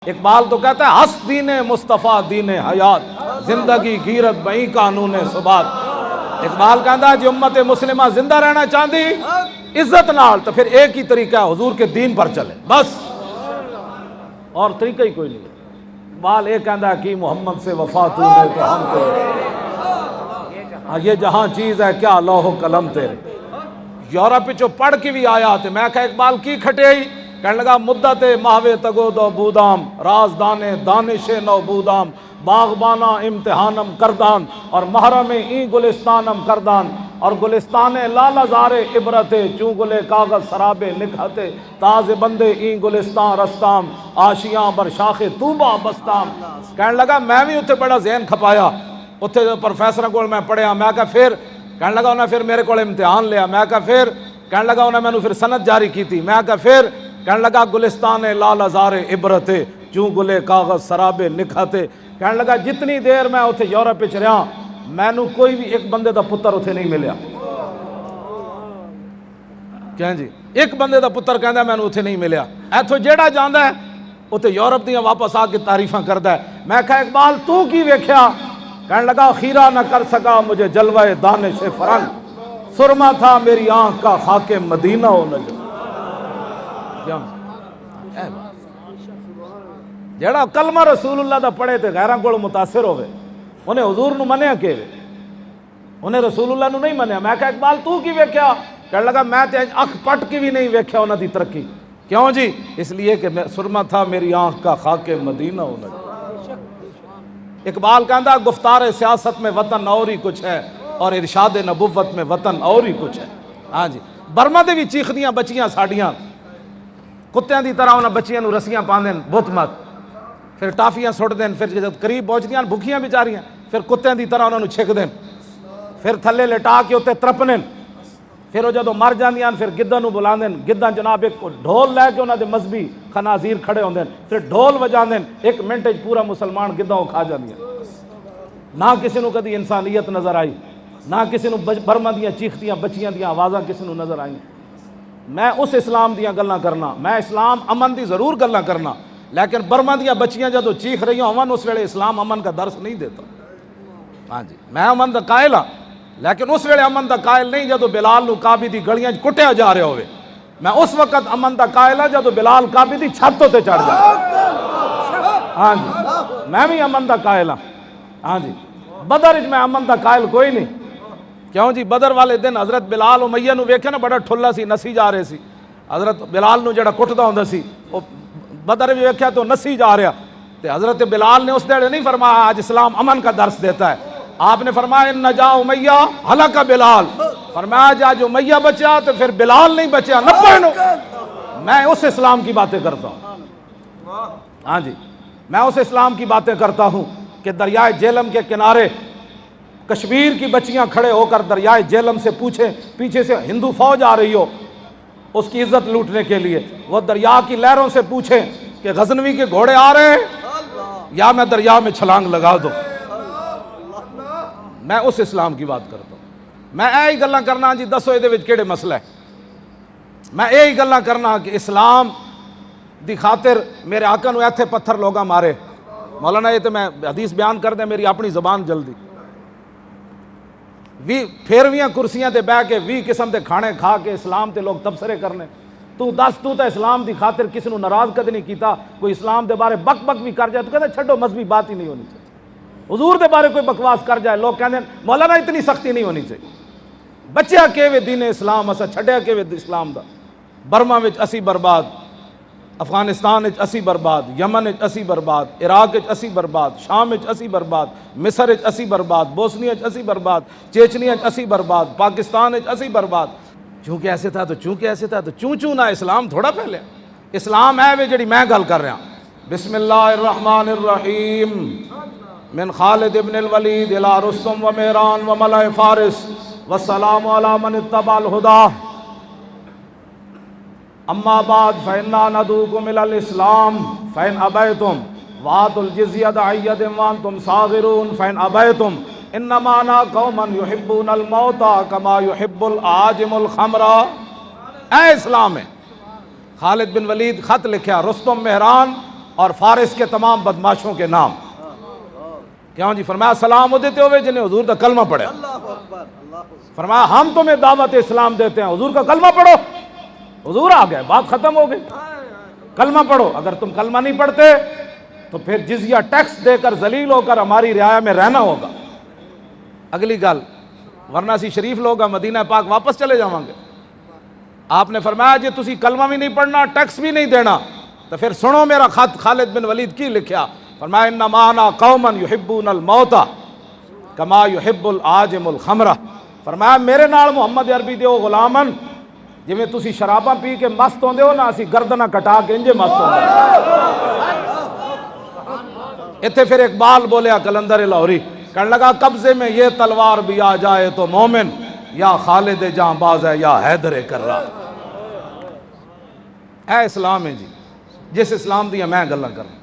اقبال تو کہتا ہے ہس دین مصطفیٰ دین حیات، زندگی گیرت بئی قانون ثبات۔ اقبال کہتا ہے جی امت مسلمہ زندہ رہنا چاہتی عزت نال تو پھر ایک ہی طریقہ ہے، حضور کے دین پر چلے، بس اور طریقہ ہی کوئی نہیں۔ اقبال ایک کہتا ہے کہ محمد سے وفا تو نے تو ہم تیرے، یہ جہاں چیز ہے کیا لوح و قلم تیرے۔ یورپ پہ جو پڑھ کے بھی آیا تھے، میں کہا اقبال کی کھٹیئی، کہنے لگا مدت ماہوے تگو دو بودام، راز دانے دانش نو بودام، باغبانہ امتحانم کردان اور محرم این گلستانم کردان، اور گلستان لالزار عبرت چون گلے کاغذ سرابے نکھتے، تاز بندے این گلستان رستام، آشیاں بر شاخ طوبہ بستام۔ کہنے لگا میں بھی اتنے بڑا ذہن کھپایا، اتنے پروفیسر کو میں پڑھیا، میں کہا پھر کہنے لگا انہیں پھر میرے کو امتحان لیا، میں کہا پھر کہنے لگا انہیں میں نے پھر سند جاری کی تھی، میں کہا پھر کہنے لگا گلستان لال ازار عبرت چوں گلے کاغذ سرابے نکھتے۔ کہنے لگا جتنی دیر میں اتنے یورپ وچ رہا میں نو کوئی بھی ایک بندے دا پتر اتنے نہیں ملیا، کہیں جی ایک بندے دا پتر کہندا میں نو اتنے نہیں ملیا، ایتھوں جیڑا جاندا ہے اتنے یورپ دیاں واپس آ کے تعریفاں کردا ہے۔ میں کہا اقبال تو کی ویکھیا؟ کہنے لگا خیرہ نہ کر سکا مجھے جلوہ دانش فرنگ، سرما تھا میری آنکھ کا خاک مدینہ و نجم۔ جیڑا کلمہ رسول اللہ دا پڑھے تے غیراں کول متاثر ہوئے، انہیں حضور نو منیا کہ انہیں رسول اللہ نو نہیں منیا۔ میں کہا اقبال تو کی ویکھیا؟ کہنے لگا میں تے اکھ پٹ کی بھی نہیں ویکھیا انہاں دی ترقی۔ کیوں جی؟ اس لیے کہ سرما تھا میری آنکھ کا خاک مدینہ و نجم۔ اقبال کہندا گفتار سیاست میں وطن اور ہی کچھ ہے اور ارشاد نبوت میں وطن اور ہی کچھ ہے۔ ہاں جی برما دے بھی چیخدیاں بچیاں ساڑیاں کتیاں دی طرح انہاں بچیاں نو رسیاں پاندین بت مت، پھر ٹافیاں سٹ دین، پھر جب قریب پہنچدیاں بھکھیاں بیچاریاں پھر کتیاں دی طرح انہاں نو چھک دین، پھر تھلے لٹا کے اتنے ترپنن، پھر وہ جدوں مر جاندیاں پھر گدھاں نو بلاندین، گدھاں جناب ایک ڈھول لے کے انہاں دے مذہبی خنازیر کھڑے ہوندین، پھر ڈھول وجاندین، ایک منٹ وچ پورا مسلمان گدھاں کو کھا جاندیاں۔ نہ کسی نو کدی انسانیت نظر آئی، نہ کسی نو برما دیاں چیختیاں بچیاں دیاں آوازاں کسی نو نظر آئیں۔ میں اس اسلام دیاں گلاں کرنا، میں اسلام امن دی ضرور گلاں کرنا، لیکن برما دیاں بچیاں جدوں چیخ رہی ہوں اس ویلے اسلام امن کا درس نہیں دیتا۔ ہاں جی میں امن دا قائل ہاں، لیکن اس ویلے امن دا قائل نہیں جدوں بلال نو کعبے دی گلیاں کٹیا جا رہا ہوئے، میں اس وقت امن دا قائل ہاں جدوں بلال کعبے دی چھت تے چڑھ جائے۔ ہاں جی میں بھی امن دا قائل ہاں۔ ہاں جی بدر میں امن دا قائل کوئی نہیں، کیوں جی بدر والے دن حضرت بلال امیہ نو ویکھے نا بڑا ٹھلا سی، نسی جا رہے سی، حضرت بلال نو جڑا کٹدا ہوندا سی وہ بدر بھی ویکھیا تو نسی جا رہا، تے حضرت بلال نے اس دیڑے نہیں فرمایا آج اسلام امن کا درس دیتا ہے، آپ نے فرمایا ان نجا امیہ ہلاک بلال، فرمایا جاج امیہ بچا تو پھر بلال نہیں بچا، نہ پڑھو۔ میں اس اسلام کی باتیں کرتا ہوں۔ ہاں جی میں اس اسلام کی باتیں کرتا ہوں کہ دریائے جہلم کے کنارے کشمیر کی بچیاں کھڑے ہو کر دریائے جہلم سے پوچھیں، پیچھے سے ہندو فوج آ رہی ہو اس کی عزت لوٹنے کے لیے، وہ دریا کی لہروں سے پوچھیں کہ غزنوی کے گھوڑے آ رہے ہیں یا میں دریا میں چھلانگ لگا دوں۔ میں اس اسلام کی بات کرتا ہوں۔ میں یہی گلاں کرنا جی دسو یہ کیڑے مسئلہ ہے، میں یہی گلاں کرنا کہ اسلام دی خاطر میرے آقا نو ایتھے پتھر لوگاں مارے، مولانا یہ تو میں حدیث بیان کر دیں میری اپنی زبان جلدی، پھیرویاں کرسیاں تے بہ کے 20 قسم دے کھانے کھا کے اسلام تے لوگ تبصرے کرنے، تو دس تو تے اسلام دی خاطر کسی نو ناراض کدی نہیں کیتا، کوئی اسلام دے بارے بک بک بھی کر جائے تو کہتے چھڈو مذہبی بات ہی نہیں ہونی چاہیے، حضور دے بارے کوئی بکواس کر جائے لوگ کہتے ہیں مولانا اتنی سختی نہیں ہونی چاہیے، بچیا کیوے دین اسلام اسا چھڈیا کیوے اسلام دا، برما وچ اسی برباد، افغانستان وچ اسی برباد، یمن وچ اسی برباد، عراق وچ اسی برباد، شام وچ اسی برباد، مصر وچ اسی برباد، بوسنیا وچ اسی برباد، چیچنیا وچ اسی برباد، پاکستان وچ اسی برباد۔ چونکہ ایسے تھا تو چونکہ ایسے تھا تو چوں نہ اسلام تھوڑا پھیلیا، اسلام ہے وہ جڑی میں گل کر رہا ہوں۔ بسم اللہ الرحمن الرحیم، من خالد ابن الولید الى رستم و مہران و ملأ فارس والسلام علی من اتبع الہدی، اما بعد فإنا ندعوكم إلى الإسلام فإن أبيتم وآتوا الجزية عن يد وأنتم صاغرون فإن أبيتم إنما أنا قوما يحبون الموت كما يحب العاجم الخمر۔ اے اسلام ہے، خالد بن ولید خط لکھیا رستم مہران اور فارس کے تمام بدماشوں کے نام. کیوں جی؟ فرمایا سلام وہ دیتے ہوئے جنہیں حضور کا کلمہ پڑھے. فرمایا ہم تمہیں دعوت اسلام دیتے ہیں، حضور کا کلمہ پڑھو. حضور آ گئے، بات ختم ہو گئی. کلمہ پڑھو. اگر تم کلمہ نہیں پڑھتے تو پھر جزیہ ٹیکس دے کر ذلیل ہو کر ہماری رعایا میں رہنا ہوگا. اگلی گل، ورنہ سی شریف لوگ مدینہ پاک واپس چلے جاؤں گے. آپ نے فرمایا جی تسی کلمہ بھی نہیں پڑھنا، ٹیکس بھی نہیں دینا، تو پھر سنو میرا خط خالد بن ولید کی لکھیا. فرمایا انما انا قوما یحبون الموت کما یحب العاجم الخمرہ. فرمایا میرے نال محمد عربی دے او غلامن جویں تسی شراباں پی کے مست ہوندے ہو نا، اسی گردناں کٹا کے انجے مست ہوندے. اتنے پھر اقبال بولیا کلندر لاہوری، کہنے لگا قبضے میں یہ تلوار بھی آ جائے تو مومن یا خالد جاں باز ہے یا حیدر کررا. اے اسلام ہے جی، جس اسلام دیا میں گلاں کرنا.